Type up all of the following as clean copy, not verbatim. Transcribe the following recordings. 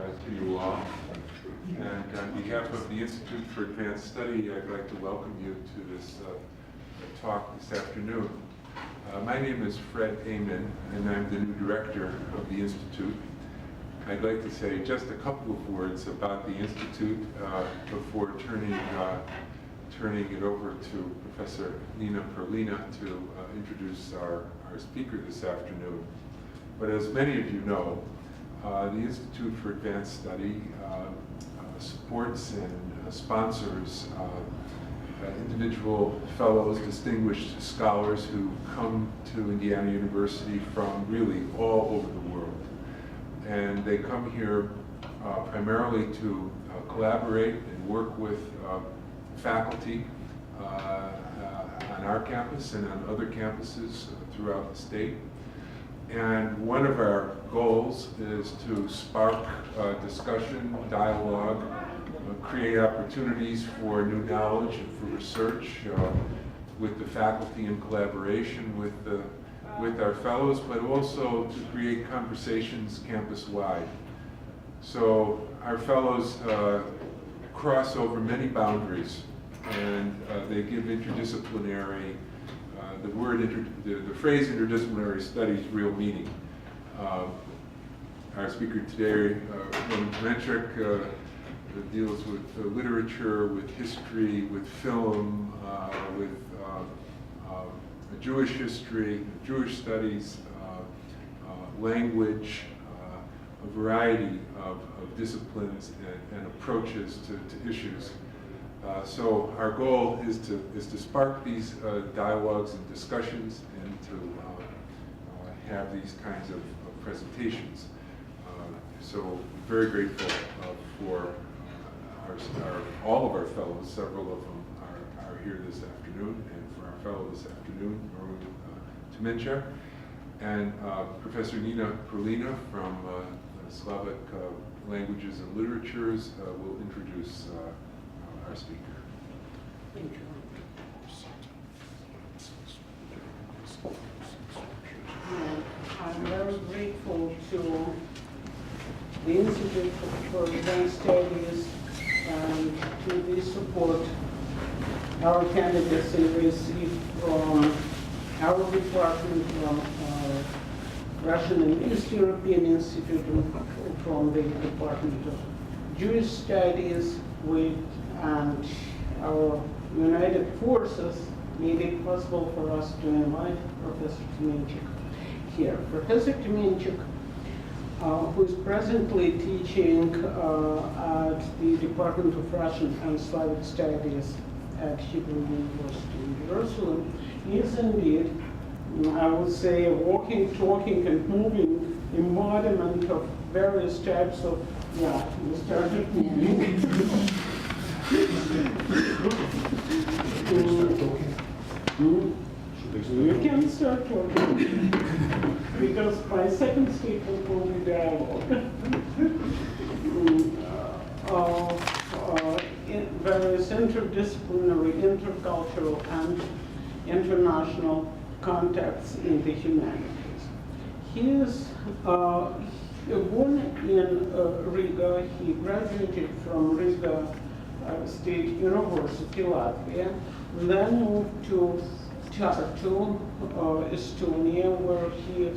to you all. And on behalf of the Institute for Advanced Study, I'd like to welcome you to this talk this afternoon. My name is Fred Amen, and I'm the new director of the Institute. I'd like to say just a couple of words about the Institute before turning it over to Professor Nina Perlina to introduce our speaker this afternoon. But as many of you know, the Institute for Advanced Study supports and sponsors individual fellows, distinguished scholars who come to Indiana University from really all over the world. And they come here primarily to collaborate and work with faculty on our campus and on other campuses throughout the state. And one of our goals is to spark discussion, dialogue, create opportunities for new knowledge and for research with the faculty in collaboration with our fellows, but also to create conversations campus-wide. So our fellows cross over many boundaries, and they give interdisciplinary, the phrase interdisciplinary studies real meaning. Our speaker today, Timenchik, deals with literature, with history, with film, with Jewish history, Jewish studies, language, a variety of disciplines and approaches to issues. So our goal is to spark these dialogues and discussions and to have these kinds of presentations. So very grateful for all of our fellows. Several of them are here this afternoon, and for our fellow this afternoon, Timenchik, and Professor Nina Perlina from Slavic Languages and Literatures will introduce our speaker. Thank you. I'm very grateful to the Institute for Advanced Studies and to the support our candidacy received from our department, from Russian and East European Institute, from the Department of Jewish Studies, and our united forces made it possible for us to invite Professor Timenchik here. Professor Timenchik, who is presently teaching at the Department of Russian and Slavic Studies at Hebrew University in Jerusalem, is indeed, I would say, a walking, talking, and moving embodiment of various types of, you started moving. You can start talking, because my second statement will be dialogue. In various interdisciplinary, intercultural, and international contexts in the humanities. He is born in Riga. He graduated from Riga State University, Latvia, then moved to Tartu, Estonia, where he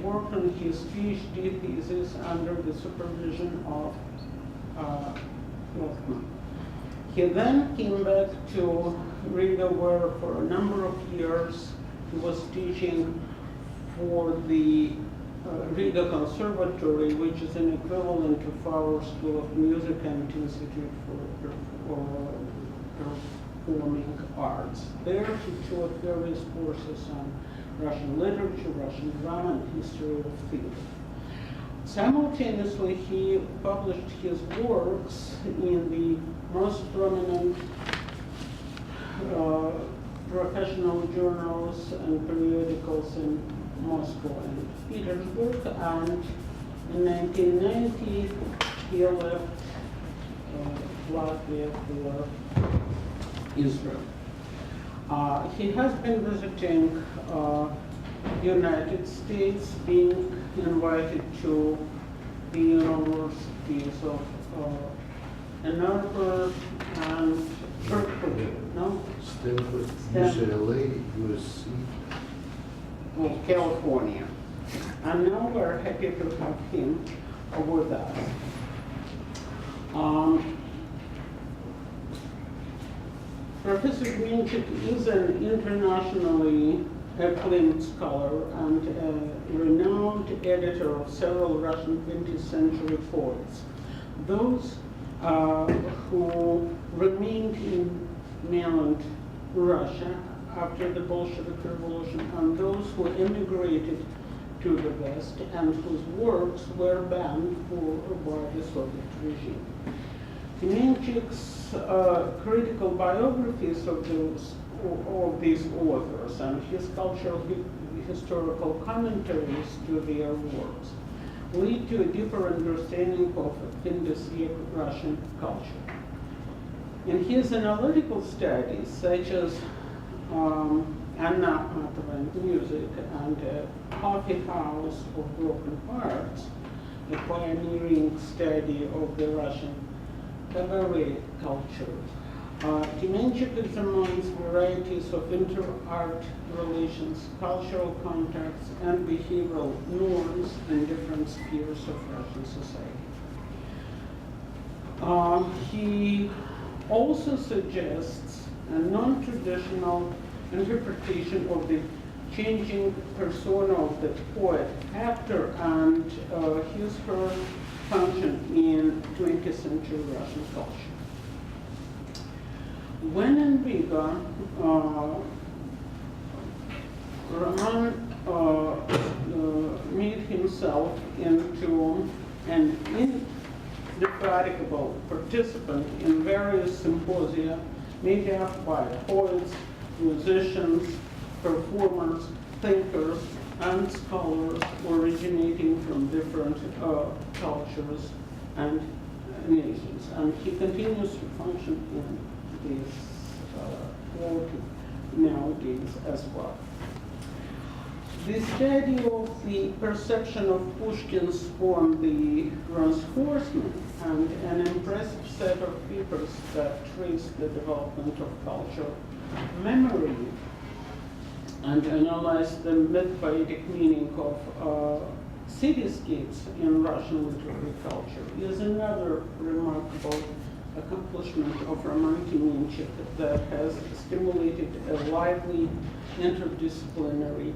worked on his PhD thesis under the supervision of Hoffman. He then came back to Riga, where for a number of years he was teaching for the Riga Conservatory, which is an equivalent of our School of Music and Institute for Performing Arts. There he taught various courses on Russian literature, Russian drama, and history of theater. Simultaneously, he published his works in the most prominent professional journals and periodicals in Moscow and Petersburg, and in 1990 he left Latvia for Israel. He has been visiting United States, being invited to the universities of Ann Arbor and Berkeley, no? Stanford, UCLA, USC. Well, California. And now we're happy to have him with us. Professor Timenchik is an internationally acclaimed scholar and a renowned editor of several Russian 20th century poets. Those who remained in mainland Russia after the Bolshevik Revolution and those who emigrated to the West and whose works were banned by the Soviet regime. Timenchik's critical biographies of these authors and his cultural historical commentaries to their works lead to a deeper understanding of Indus-Yak Russian culture. In his analytical studies, such as Anna Akhmatova Music and Coffee House of Broken Hearts, a pioneering study of the Russian cabaret culture, Timenchik examines varieties of inter-art relations, cultural contacts, and behavioral norms in different spheres of Russian society. He also suggests a non-traditional interpretation of the changing persona of the poet, actor, and his/her function in 20th century Russian culture. When in Riga, Roman made himself into an indefatigable participant in various symposia made up by poets, musicians, performers, thinkers, and scholars originating from different cultures and nations. And he continues to function in this world nowadays as well. The study of the perception of Pushkin's poem, The Bronze Horseman, and an impressive set of papers that trace the development of cultural memory and analyze the myth-poetic meaning of cityscapes in Russian literary culture is another remarkable accomplishment of Roman Timenchik that has stimulated a lively interdisciplinary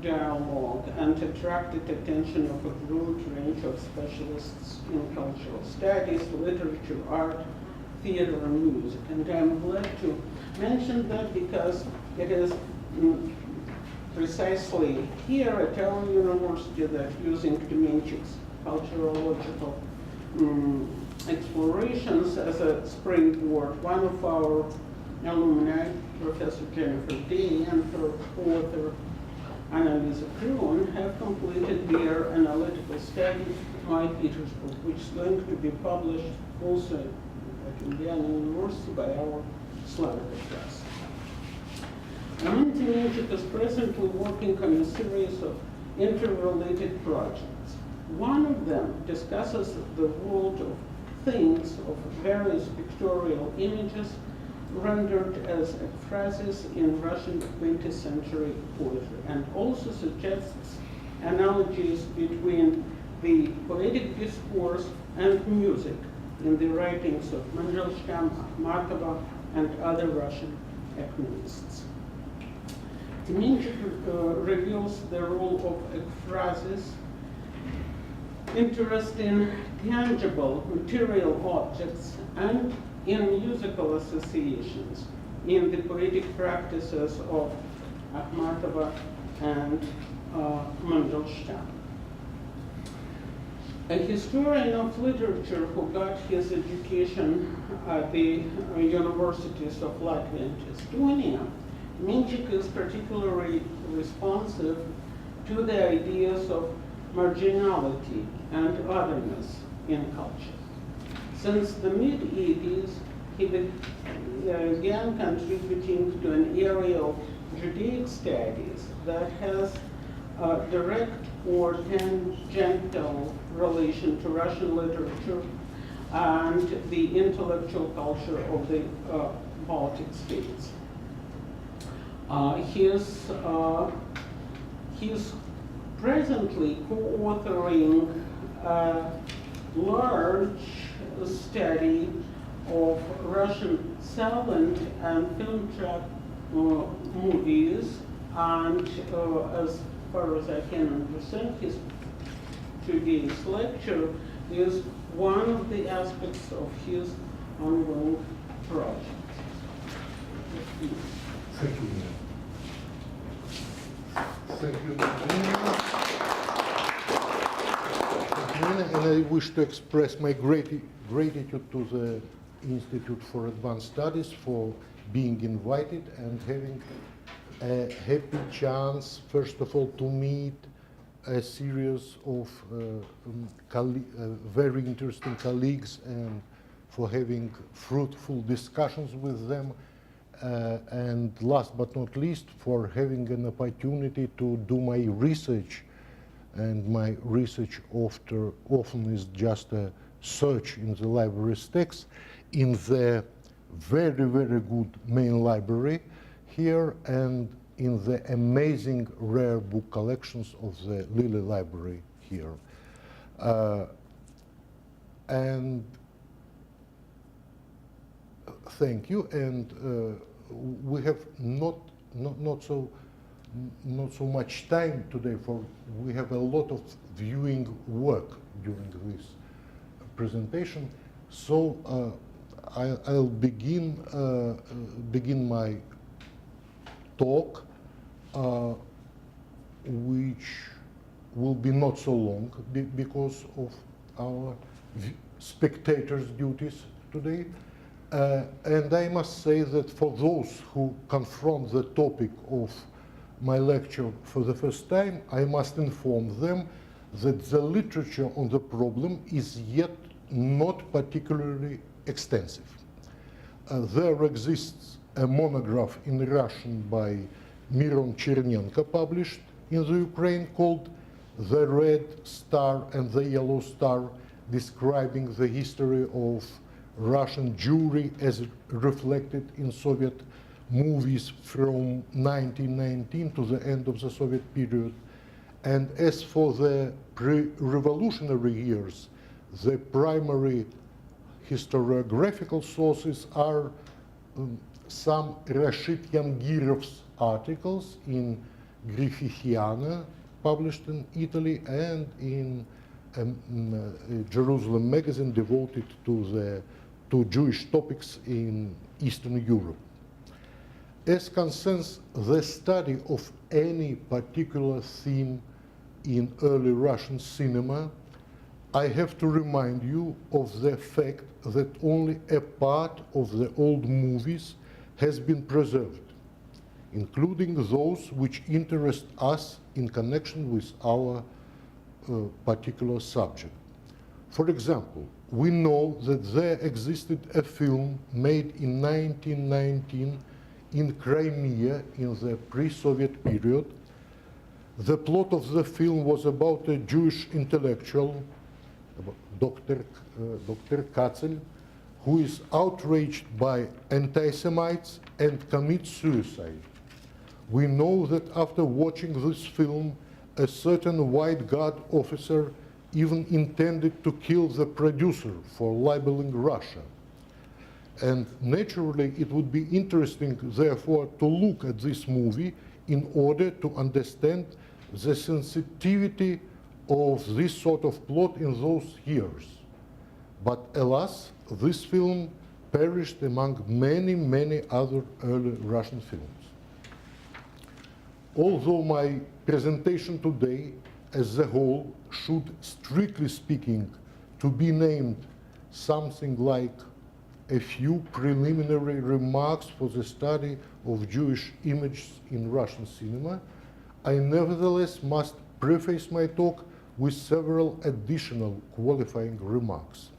dialogue and attracted attention of a broad range of specialists in cultural studies, literature, art, theater, and music. And I'm glad to mention that because it is precisely here at our university that using Timenchik's culturological explorations as a springboard, one of our alumni, Professor Jennifer Day, and her co-author Annalisa Kroon, have completed their analytical study, My Petersburg, which is going to be published also at Indiana University by our Slavic class. Roman Timenchik is presently working on a series of interrelated projects. One of them discusses the world of things, of various pictorial images rendered as phrases in Russian 20th century poetry, and also suggests analogies between the poetic discourse and music in the writings of Mandelstam, Akhmatova, and other Russian ecumenists. Timenchik reveals the role of ekphrasis, interest in tangible material objects, and in musical associations in the poetic practices of Akhmatova and Mandelstam. A historian of literature who got his education at the universities of Latvia and Estonia, Timenchik is particularly responsive to the ideas of marginality and otherness in culture. Since the mid-80s, he began contributing to an area of Judaic studies that has direct or tangential relation to Russian literature and the intellectual culture of the Baltic states. He's presently co-authoring a large study of Russian silent and film track movies, and as far as I can understand, his today's lecture is one of the aspects of his ongoing project. Thank you. Thank you, Nina. And I wish to express my gratitude to the Institute for Advanced Studies for being invited and having a happy chance, first of all, to meet a series of very interesting colleagues and for having fruitful discussions with them. And last but not least, for having an opportunity to do my research. And my research often is just a search in the library's text in the very, very good main library here and in the amazing rare book collections of the Lilly Library here. And thank you. And we have not so much time today, for we have a lot of viewing work during this presentation. So I'll begin my talk, which will be not so long because of our spectators' duties today. And I must say that for those who confront the topic of my lecture for the first time, I must inform them that the literature on the problem is yet not particularly extensive. There exists a monograph in Russian by Miron Chernenko, published in the Ukraine, called The Red Star and the Yellow Star, describing the history of Russian Jewry as reflected in Soviet movies from 1919 to the end of the Soviet period. And as for the pre-revolutionary years, the primary historiographical sources are some Rashid Yangirov's articles in Griffithiana, published in Italy, and in a Jerusalem magazine devoted to Jewish topics in Eastern Europe. As concerns the study of any particular theme in early Russian cinema, I have to remind you of the fact that only a part of the old movies has been preserved, including those which interest us in connection with our particular subject. For example, we know that there existed a film made in 1919 in Crimea in the pre-Soviet period. The plot of the film was about a Jewish intellectual, Dr. Katzel, who is outraged by anti-Semites and commits suicide. We know that after watching this film, a certain white guard officer even intended to kill the producer for libeling Russia. And naturally, it would be interesting, therefore, to look at this movie in order to understand the sensitivity of this sort of plot in those years. But alas, this film perished among many, many other early Russian films. Although my presentation today as a whole should, strictly speaking, to be named something like a few preliminary remarks for the study of Jewish images in Russian cinema, I nevertheless must preface my talk with several additional qualifying remarks.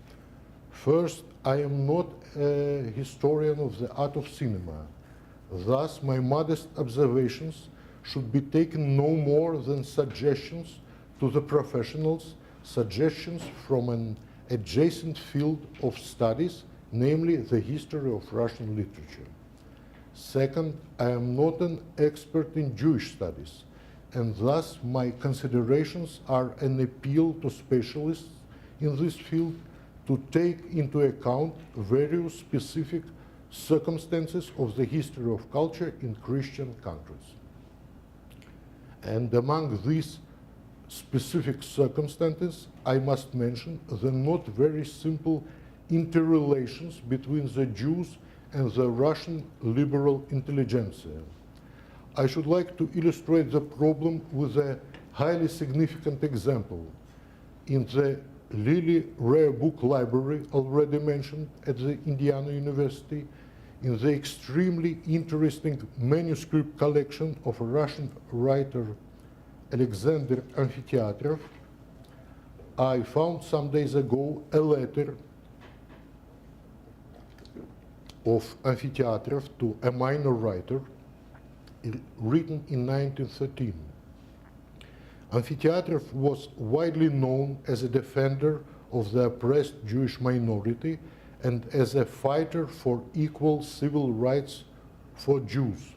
First, I am not a historian of the art of cinema. Thus, my modest observations should be taken no more than suggestions to the professionals, suggestions from an adjacent field of studies, namely the history of Russian literature. Second, I am not an expert in Jewish studies, and thus my considerations are an appeal to specialists in this field to take into account various specific circumstances of the history of culture in Christian countries. And among these specific circumstances, I must mention the not very simple interrelations between the Jews and the Russian liberal intelligentsia. I should like to illustrate the problem with a highly significant example. In the Lilly Rare Book Library, already mentioned at the Indiana University, in the extremely interesting manuscript collection of a Russian writer, Alexander Amfiteatrov, I found some days ago a letter of Amfiteatrov to a minor writer written in 1913. Amfiteatrov was widely known as a defender of the oppressed Jewish minority and as a fighter for equal civil rights for Jews.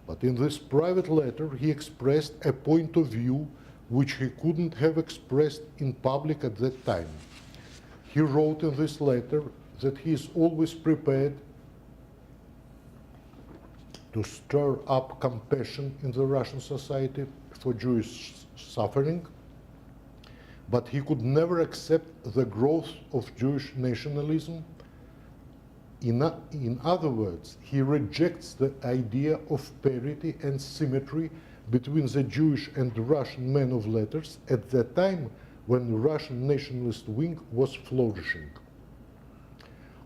But in this private letter, he expressed a point of view which he couldn't have expressed in public at that time. He wrote in this letter that he is always prepared to stir up compassion in the Russian society for Jewish suffering, but he could never accept the growth of Jewish nationalism. In other words, he rejects the idea of parity and symmetry between the Jewish and Russian men of letters at the time when the Russian nationalist wing was flourishing.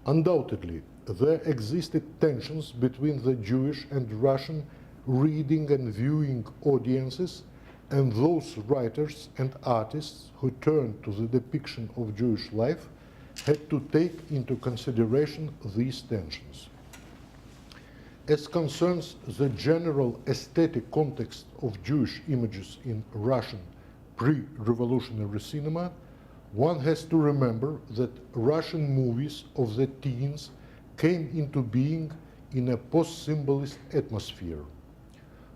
Undoubtedly, there existed tensions between the Jewish and Russian reading and viewing audiences and those writers and artists who turned to the depiction of Jewish life had to take into consideration these tensions. As concerns the general aesthetic context of Jewish images in Russian pre-revolutionary cinema, one has to remember that Russian movies of the teens came into being in a post-symbolist atmosphere.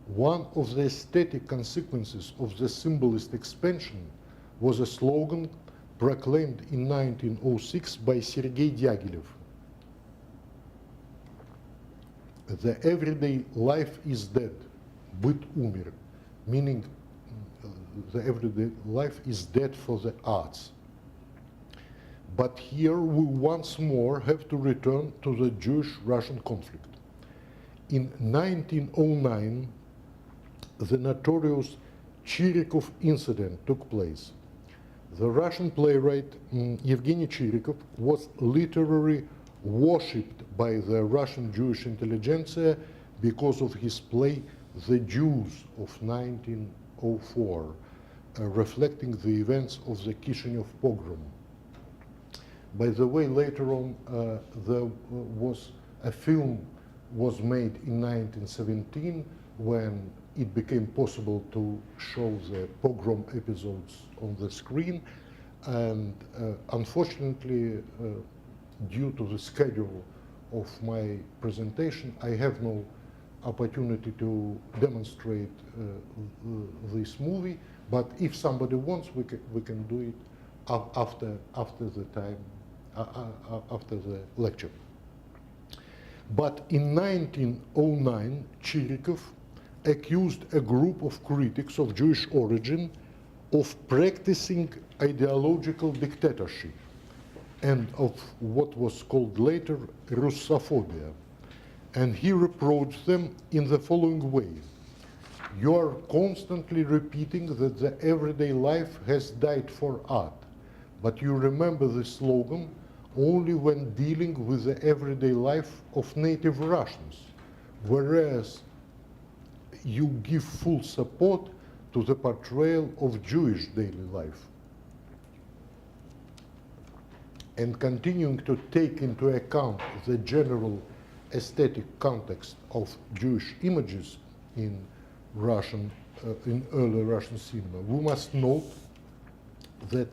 One of the aesthetic consequences of the symbolist expansion was a slogan proclaimed in 1906 by Sergei Diaghilev. The everyday life is dead, byt umir, meaning the everyday life is dead for the arts. But here we once more have to return to the Jewish-Russian conflict. In 1909, the notorious Chirikov incident took place. The Russian playwright Yevgeny Chirikov was literally worshipped by the Russian Jewish intelligentsia because of his play The Jews of 1904, reflecting the events of the Kishinev pogrom. By the way, later on, there was a film was made in 1917 when it became possible to show the pogrom episodes on the screen, and unfortunately, due to the schedule of my presentation, I have no opportunity to demonstrate this movie. But if somebody wants, we can do it after the lecture. But in 1909, Chirikov accused a group of critics of Jewish origin of practicing ideological dictatorship and of what was called later Russophobia. And he reproached them in the following way: "You are constantly repeating that the everyday life has died for art, but you remember the slogan only when dealing with the everyday life of native Russians, whereas you give full support to the portrayal of Jewish daily life." And continuing to take into account the general aesthetic context of Jewish images in Russian, in early Russian cinema. We must note that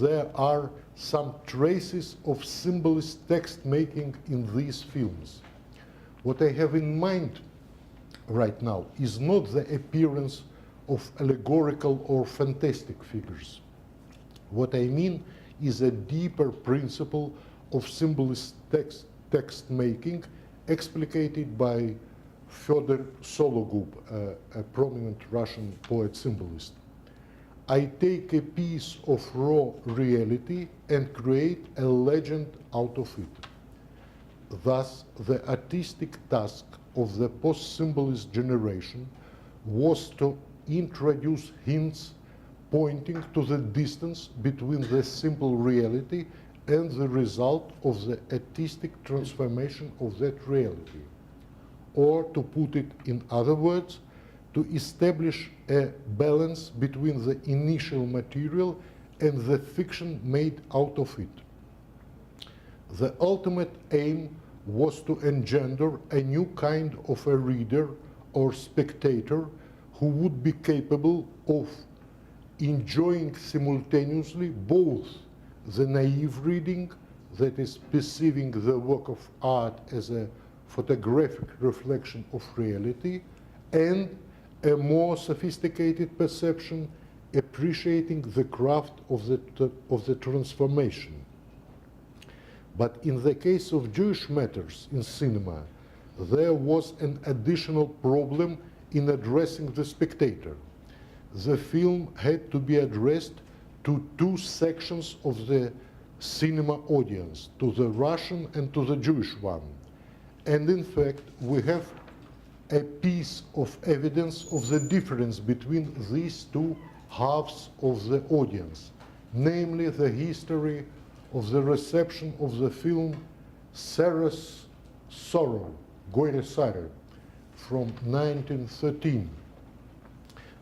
there are some traces of symbolist text making in these films. What I have in mind right now is not the appearance of allegorical or fantastic figures. What I mean is a deeper principle of symbolist text making explicated by Fyodor Sologub, a prominent Russian poet symbolist. I take a piece of raw reality and create a legend out of it. Thus, the artistic task of the post-symbolist generation was to introduce hints pointing to the distance between the simple reality and the result of the artistic transformation of that reality. Or, to put it in other words, to establish a balance between the initial material and the fiction made out of it. The ultimate aim was to engender a new kind of a reader or spectator who would be capable of enjoying simultaneously both the naive reading, that is, perceiving the work of art as a photographic reflection of reality, and a more sophisticated perception appreciating the craft of the transformation. But in the case of Jewish matters in cinema, there was an additional problem in addressing the spectator. The film had to be addressed to two sections of the cinema audience, to the Russian and to the Jewish one. And in fact, we have a piece of evidence of the difference between these two halves of the audience, namely the history of the reception of the film Saras Sorrow, Горе Сары, from 1913.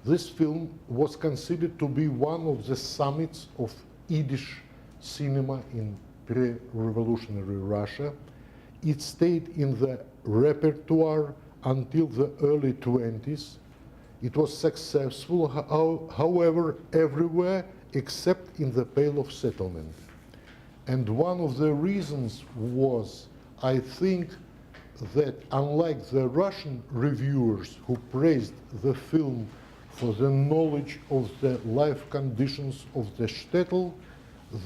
This film was considered to be one of the summits of Yiddish cinema in pre-revolutionary Russia. It stayed in the repertoire until the early 20s. It was successful, however, everywhere except in the Pale of Settlement. And one of the reasons was, I think, that unlike the Russian reviewers who praised the film for the knowledge of the life conditions of the shtetl,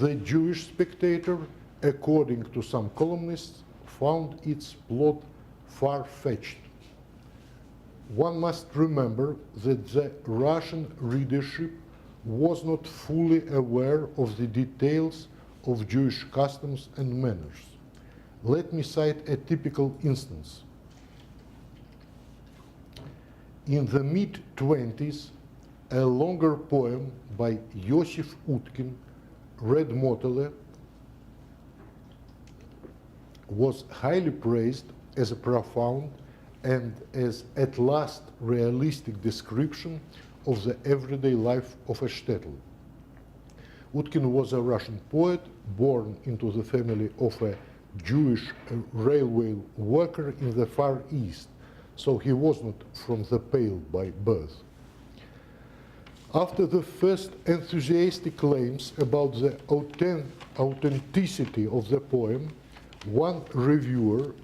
the Jewish spectator, according to some columnists, found its plot far-fetched. One must remember that the Russian readership was not fully aware of the details of Jewish customs and manners. Let me cite a typical instance. In the mid-20s, a longer poem by Yosif Utkin, Red Motole, was highly praised as a profound and as at last realistic description of the everyday life of a shtetl. Utkin was a Russian poet born into the family of a Jewish railway worker in the Far East, so he was not from the Pale by birth. After the first enthusiastic claims about the authenticity of the poem, one reviewer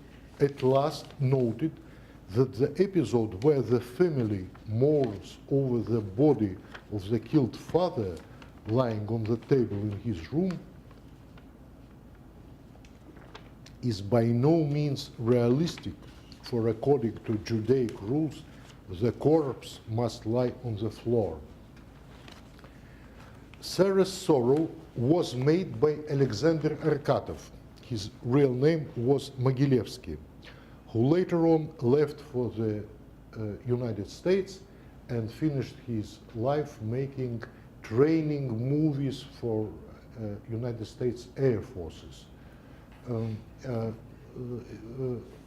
at last noted that the episode where the family mourns over the body of the killed father lying on the table in his room is by no means realistic, for according to Judaic rules, the corpse must lie on the floor. Saras Sorrow was made by Alexander Arkatov. His real name was Mogilevsky, who later on left for the United States and finished his life making training movies for United States Air Forces.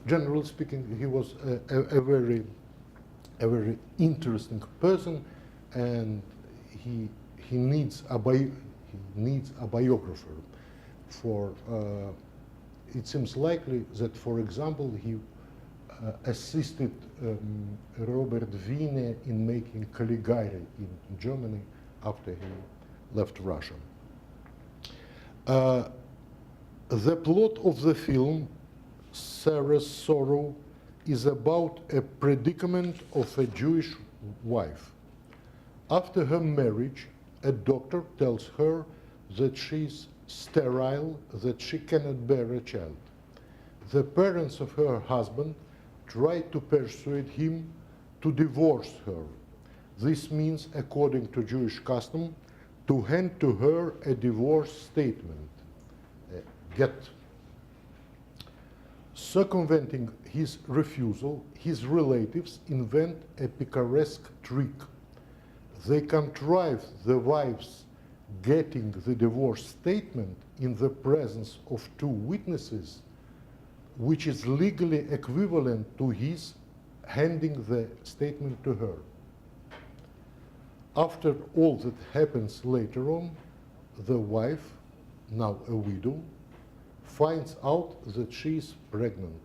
Generally speaking, he was a very interesting person, and he needs a biographer. For it seems likely that, for example, he assisted Robert Wiene in making Caligari in Germany after he left Russia. The plot of the film, Saras Sorrow, is about a predicament of a Jewish wife. After her marriage, a doctor tells her that she's sterile, that she cannot bear a child. The parents of her husband try to persuade him to divorce her. This means, according to Jewish custom, to hand to her a divorce statement, a get. Circumventing his refusal, his relatives invent a picaresque trick. They contrive the wife's getting the divorce statement in the presence of two witnesses, which is legally equivalent to his handing the statement to her. After all that happens later on, the wife, now a widow, finds out that she is pregnant.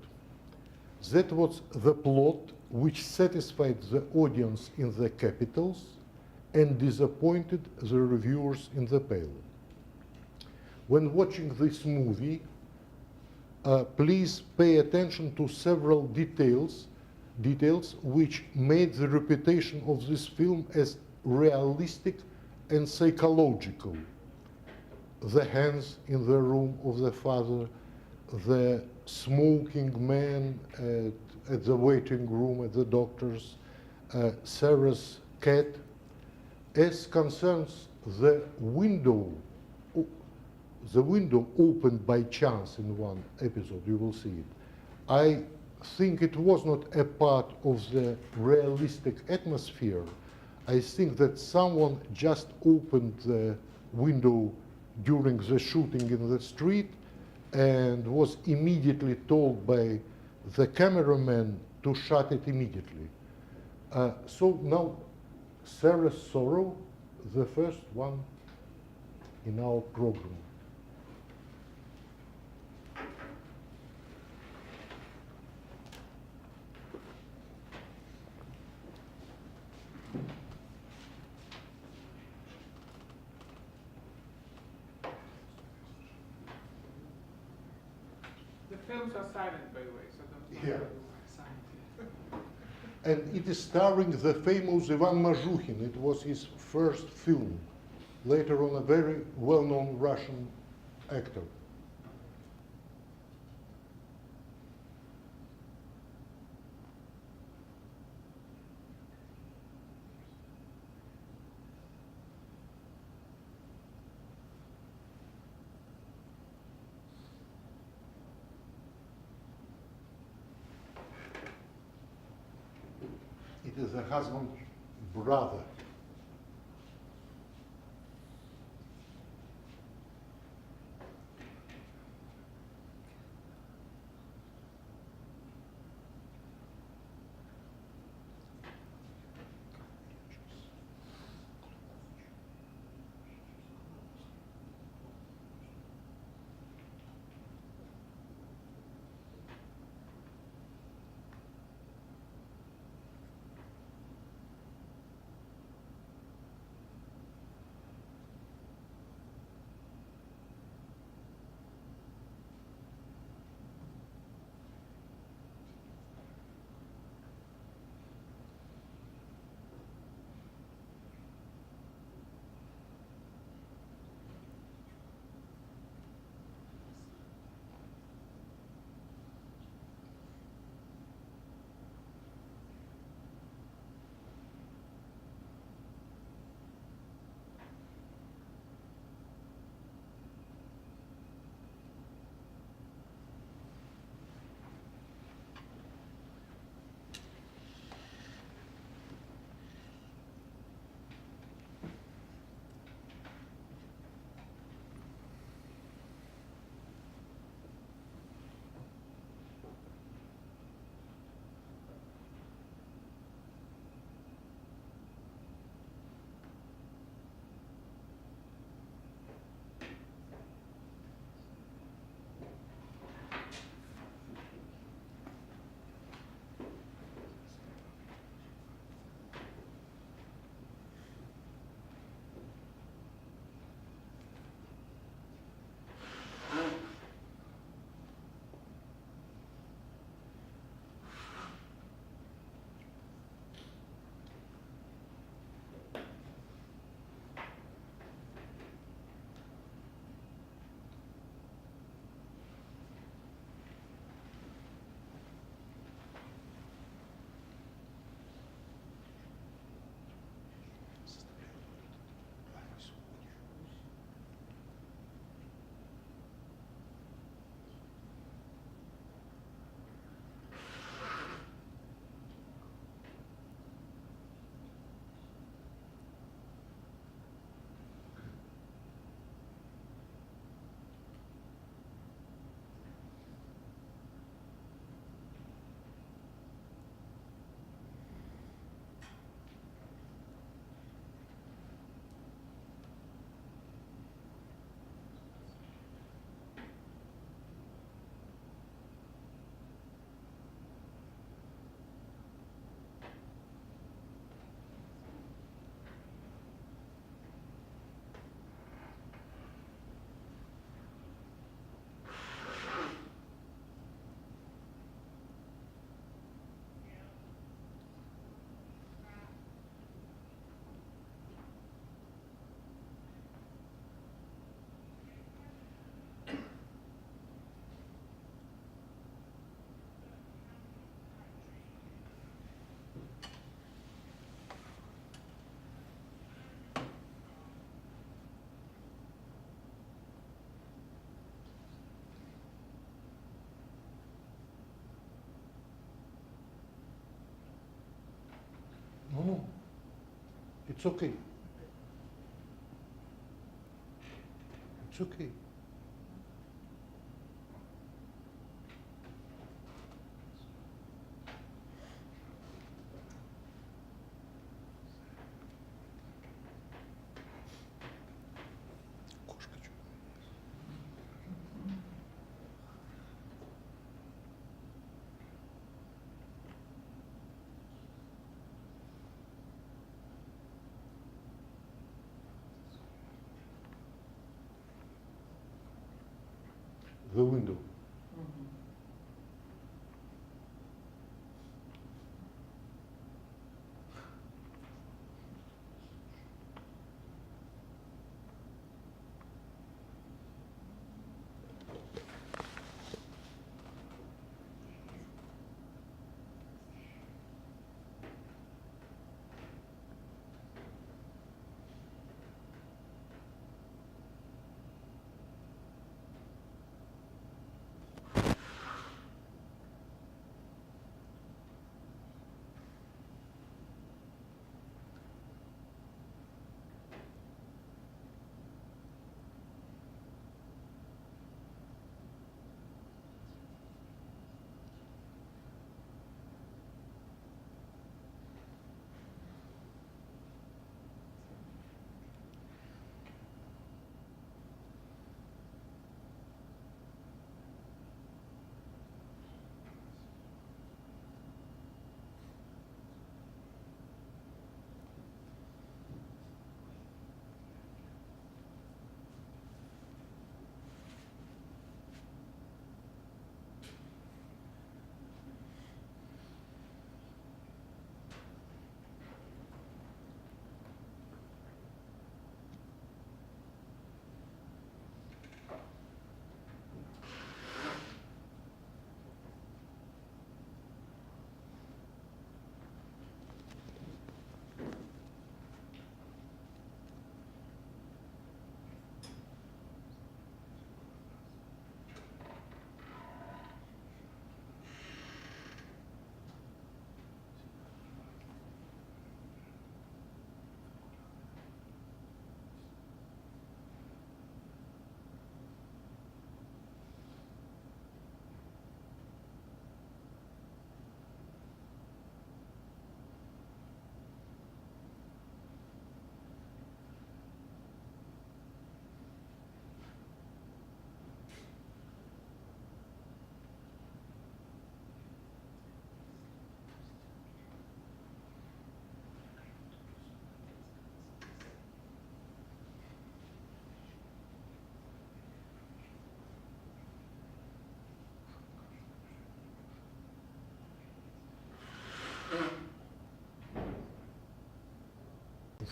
That was the plot which satisfied the audience in the capitals and disappointed the reviewers in the Pale. When watching this movie, please pay attention to several details which made the reputation of this film as realistic and psychological. The hands in the room of the father, the smoking man at the waiting room at the doctor's, Sarah's cat. As concerns the window opened by chance in one episode, you will see it. I think it was not a part of the realistic atmosphere. I think that someone just opened the window during the shooting in the street and was immediately told by the cameraman to shut it immediately. So now, Saras Sorrow, the first one in our program. The films are silent, by the way, so don't. Yeah. And it is starring the famous Ivan Mazhukhin. It was his first film. Later on, a very well-known Russian actor. It is the husband's brother. It's okay. It's okay. The window.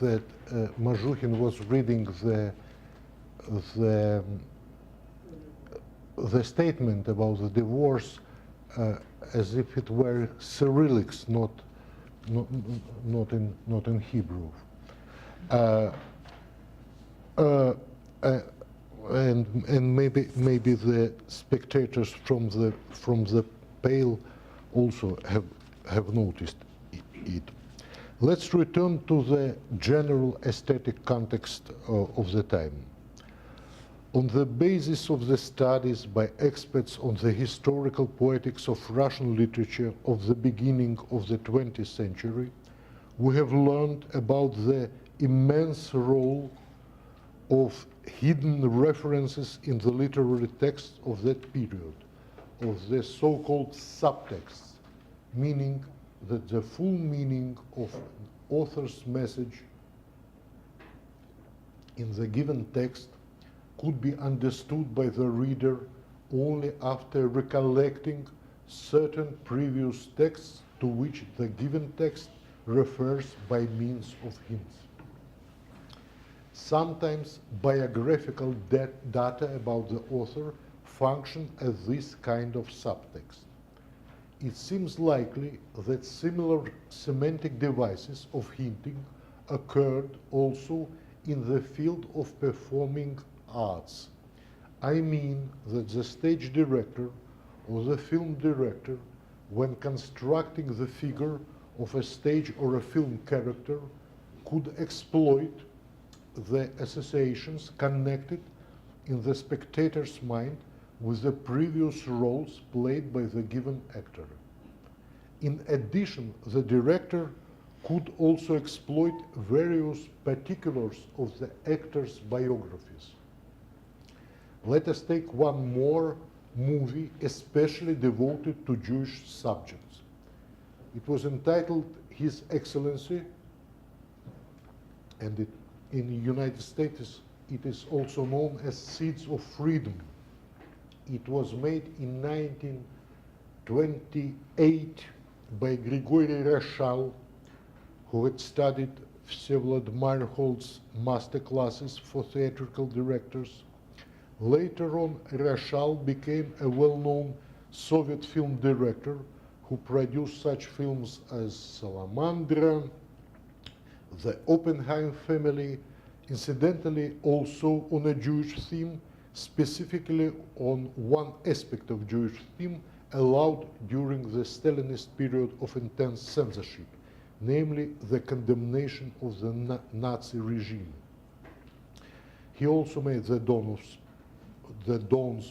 That Mazhukin was reading the the statement about the divorce as if it were Cyrillics, not in Hebrew. And maybe the spectators from the Pale also have noticed it. Let's return to the general aesthetic context of the time. On the basis of the studies by experts on the historical poetics of Russian literature of the beginning of the 20th century, we have learned about the immense role of hidden references in the literary texts of that period, of the so-called subtexts, meaning that the full meaning of an author's message in the given text could be understood by the reader only after recollecting certain previous texts to which the given text refers by means of hints. Sometimes biographical data about the author function as this kind of subtext. It seems likely that similar semantic devices of hinting occurred also in the field of performing arts. I mean that the stage director or the film director, when constructing the figure of a stage or a film character, could exploit the associations connected in the spectator's mind with the previous roles played by the given actor. In addition, the director could also exploit various particulars of the actors' biographies. Let us take one more movie especially devoted to Jewish subjects. It was entitled His Excellency, and in the United States it is also known as Seeds of Freedom. It was made in 1928 by Grigory Rashal, who had studied Vsevolod Meyerhold's master classes for theatrical directors. Later on, Rashal became a well-known Soviet film director who produced such films as Salamandra, The Oppenheim Family, incidentally also on a Jewish theme, specifically on one aspect of Jewish theme allowed during the Stalinist period of intense censorship, namely the condemnation of the Nazi regime. He also made the Dawns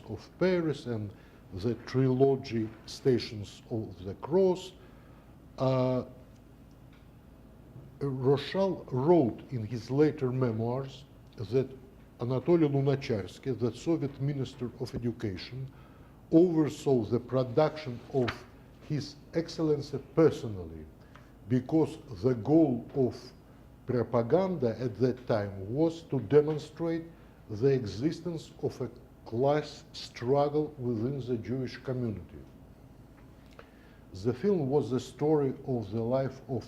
of Paris and the trilogy Stations of the Cross. Rochal wrote in his later memoirs that Anatoly Lunacharsky, the Soviet Minister of Education, oversaw the production of His Excellency personally, because the goal of propaganda at that time was to demonstrate the existence of a class struggle within the Jewish community. The film was the story of the life of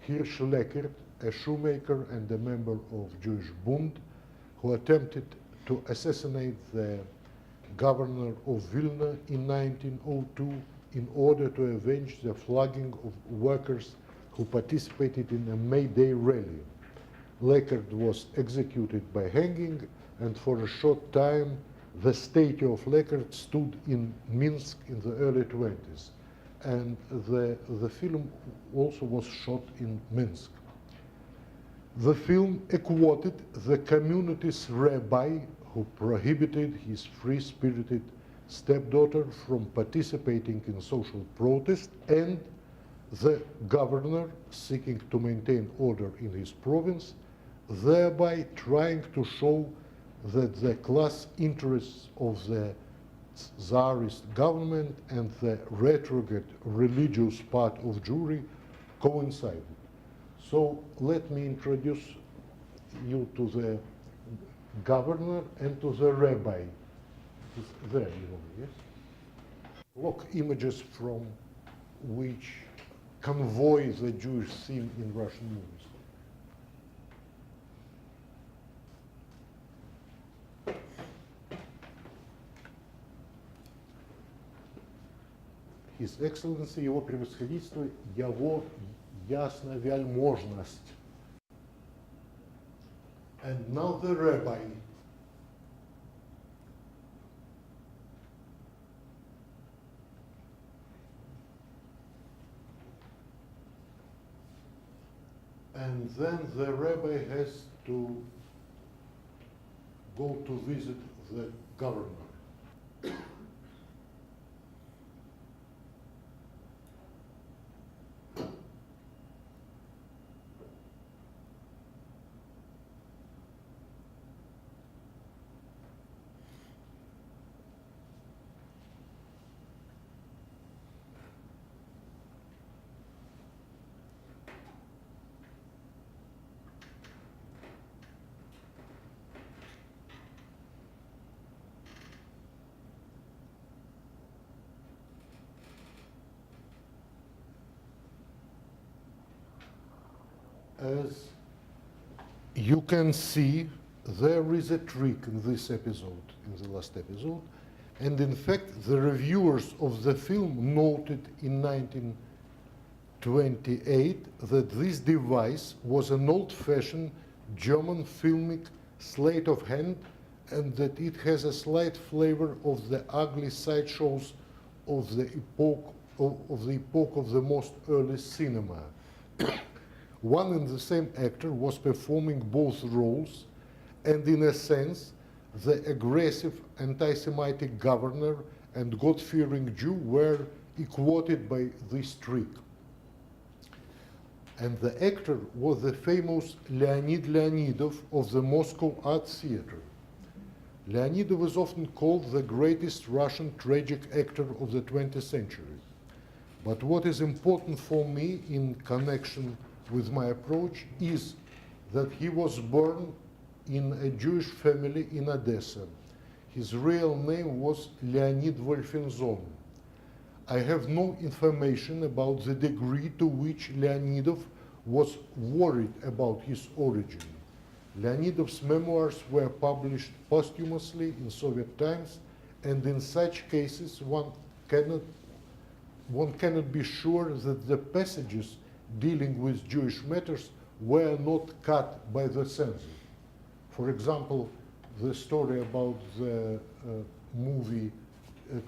Hirsch Leckert, a shoemaker and a member of Jewish Bund, who attempted to assassinate the governor of Vilna in 1902 in order to avenge the flogging of workers who participated in a May Day rally. Leckert was executed by hanging, and for a short time the statue of Leckert stood in Minsk in the early 20s. And the film also was shot in Minsk. The film quoted the community's rabbi who prohibited his free-spirited stepdaughter from participating in social protest, and the governor seeking to maintain order in his province, thereby trying to show that the class interests of the Tsarist government and the retrograde religious part of Jewry coincided. So let me introduce you to the governor and to the rabbi. There you go, yes? Look, images from which convey the Jewish theme in Russian movies. His Excellency, Его Превосходительство, Его Ясна Вельможность. And now the rabbi. And then the rabbi has to go to visit the governor. As you can see, there is a trick in this episode, in the last episode, and in fact the reviewers of the film noted in 1928 that this device was an old-fashioned German filmic sleight of hand, and that it has a slight flavor of the ugly sideshows of the epoch of the most early cinema. one and the same actor was performing both roles, and in a sense, the aggressive anti-Semitic governor and God-fearing Jew were equated by this trick. And the actor was the famous Leonid Leonidov of the Moscow Art Theater. Leonidov is often called the greatest Russian tragic actor of the 20th century. But what is important for me in connection with my approach is that he was born in a Jewish family in Odessa. His real name was Leonid Wolfenzon. I have no information about the degree to which Leonidov was worried about his origin. Leonidov's memoirs were published posthumously in Soviet times, and in such cases one cannot be sure that the passages dealing with Jewish matters were not cut by the censor. For example, the story about the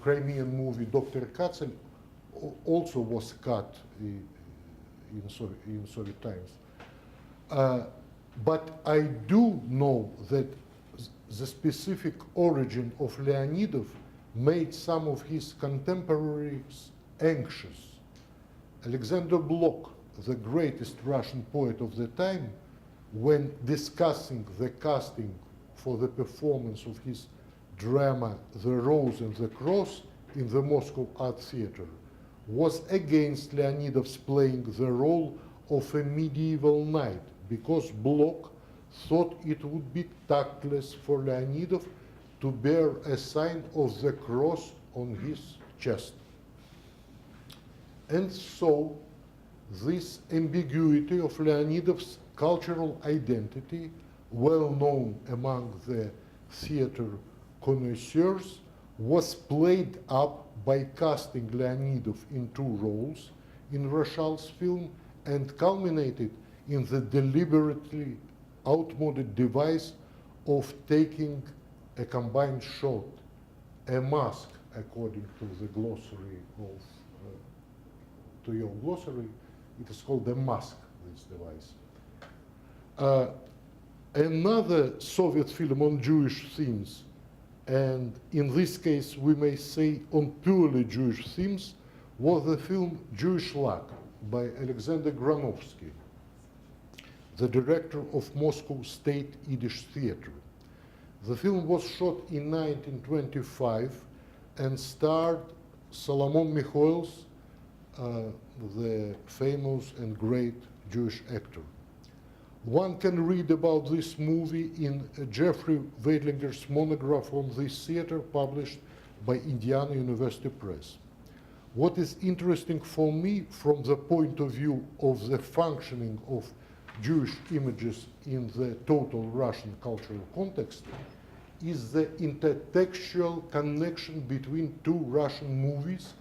Crimean movie Dr. Katzel also was cut in Soviet times. But I do know that the specific origin of Leonidov made some of his contemporaries anxious. Alexander Blok, the greatest Russian poet of the time, when discussing the casting for the performance of his drama The Rose and the Cross in the Moscow Art Theater, was against Leonidov's playing the role of a medieval knight, because Blok thought it would be tactless for Leonidov to bear a sign of the cross on his chest. And so, this ambiguity of Leonidov's cultural identity, well known among the theater connoisseurs, was played up by casting Leonidov in two roles in Rochal's film and culminated in the deliberately outmoded device of taking a combined shot, a mask, according to the glossary of, to your glossary, it is called a mask, this device. Another Soviet film on Jewish themes, and in this case we may say on purely Jewish themes, was the film Jewish Luck by Alexander Granovsky, the director of Moscow State Yiddish Theater. The film was shot in 1925 and starred Solomon Mikhails, the famous and great Jewish actor. One can read about this movie in Jeffrey Weidlinger's monograph on this theater published by Indiana University Press. What is interesting for me from the point of view of the functioning of Jewish images in the total Russian cultural context is the intertextual connection between two Russian movies,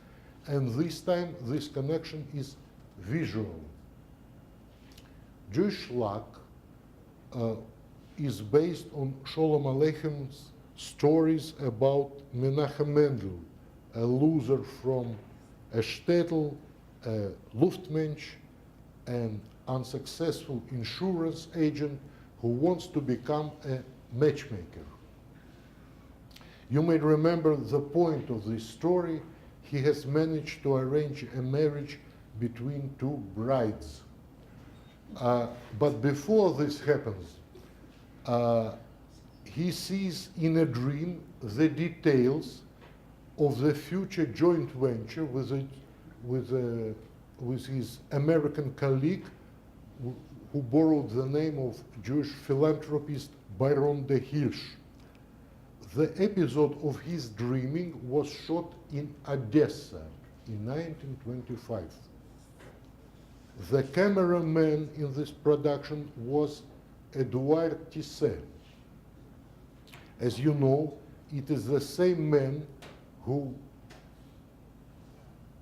and this time this connection is visual. Jewish Luck is based on Sholem Aleichem's stories about Menachem Mendel, a loser from a shtetl, a Luftmensch, an unsuccessful insurance agent who wants to become a matchmaker. You may remember the point of this story. He has managed to arrange a marriage between two brides. But before this happens, he sees in a dream the details of the future joint venture with his American colleague who borrowed the name of Jewish philanthropist Byron de Hirsch. The episode of his dreaming was shot in Odessa in 1925. The cameraman in this production was Edouard Tisset. As you know, it is the same man who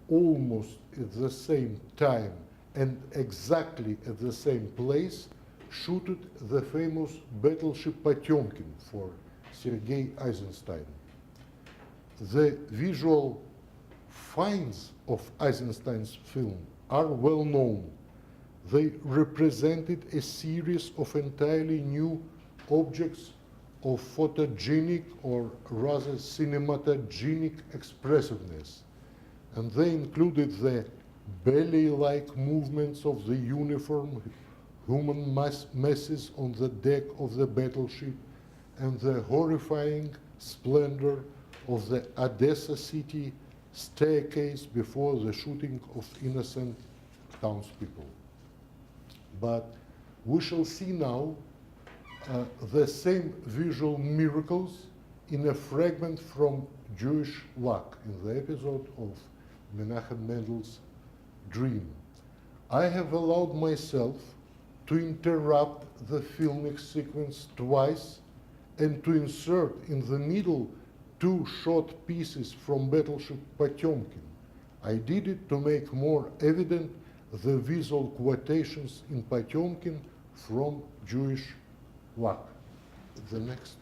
almost at the same time and exactly at the same place shooted the famous battleship Potemkin for Sergei Eisenstein. The visual finds of Eisenstein's film are well known. they represented a series of entirely new objects of photogenic or rather cinematogenic expressiveness. And they included the ballet-like movements of the uniform human masses on the deck of the battleship and the horrifying splendor of the Odessa city staircase before the shooting of innocent townspeople. But we shall see now the same visual miracles in a fragment from Jewish Luck in the episode of Menachem Mendel's Dream. I have allowed myself to interrupt the filmic sequence twice and to insert in the middle two short pieces from Battleship Potemkin. I did it to make more evident the visual quotations in Potemkin from Jewish Luck. The next.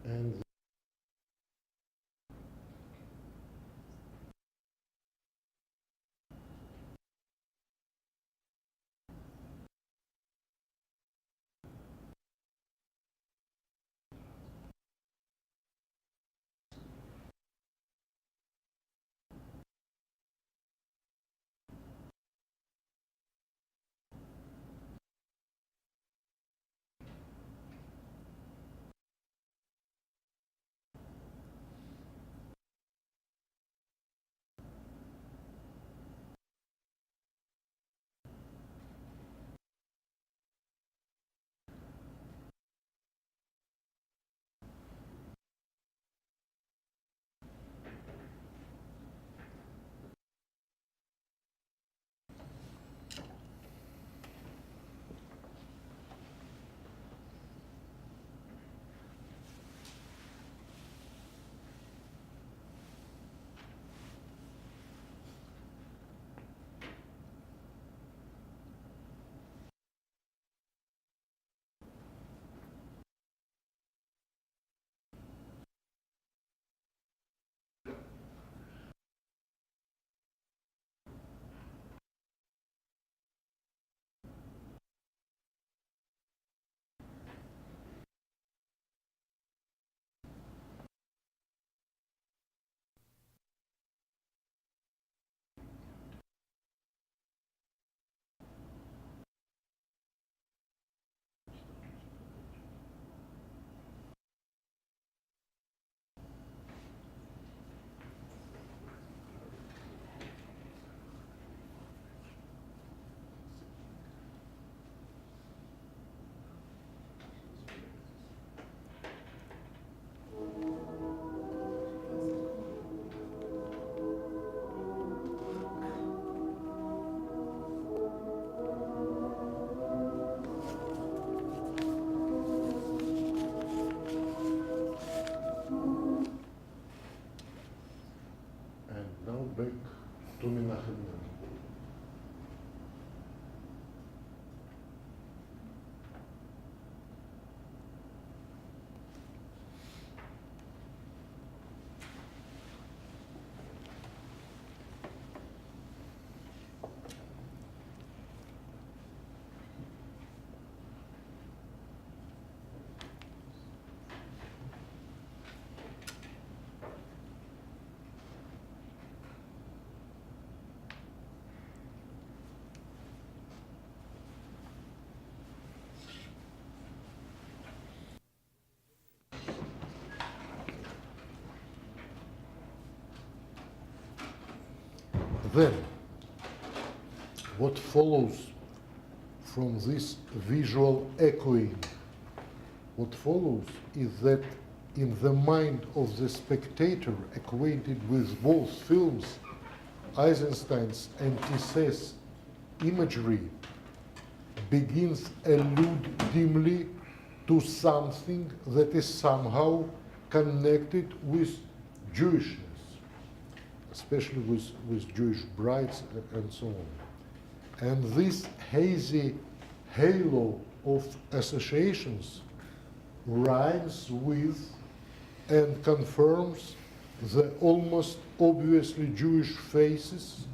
And to Menachem Mendel. Then, what follows from this visual echoing, what follows is that in the mind of the spectator acquainted with both films, Eisenstein's and Tisset's imagery begins allude dimly to something that is somehow connected with Jewishness, especially with Jewish brides and so on. And this hazy halo of associations rhymes with and confirms the almost obviously Jewish faces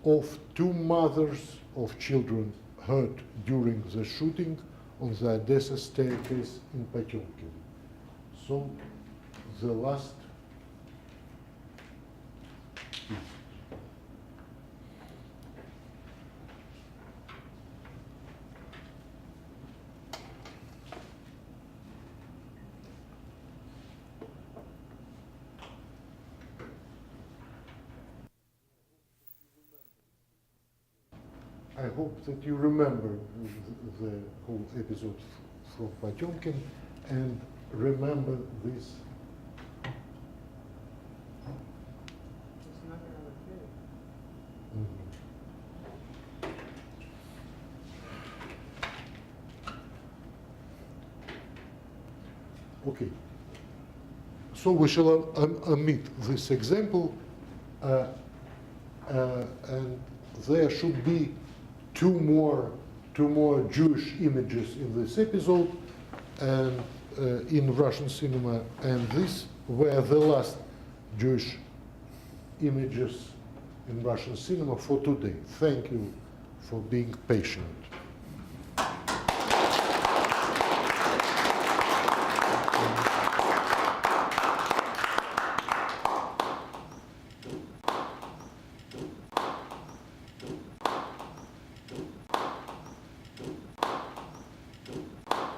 of two mothers of children hurt during the shooting on the Odessa staircase in Potemkin. So the last piece. I hope that you remember the whole episode from Potemkin and remember this. It's not gonna fit. Okay. So we shall omit this example, and there should be two more Jewish images in this episode, and in Russian cinema, and these were the last Jewish images in Russian cinema for today. Thank you for being patient.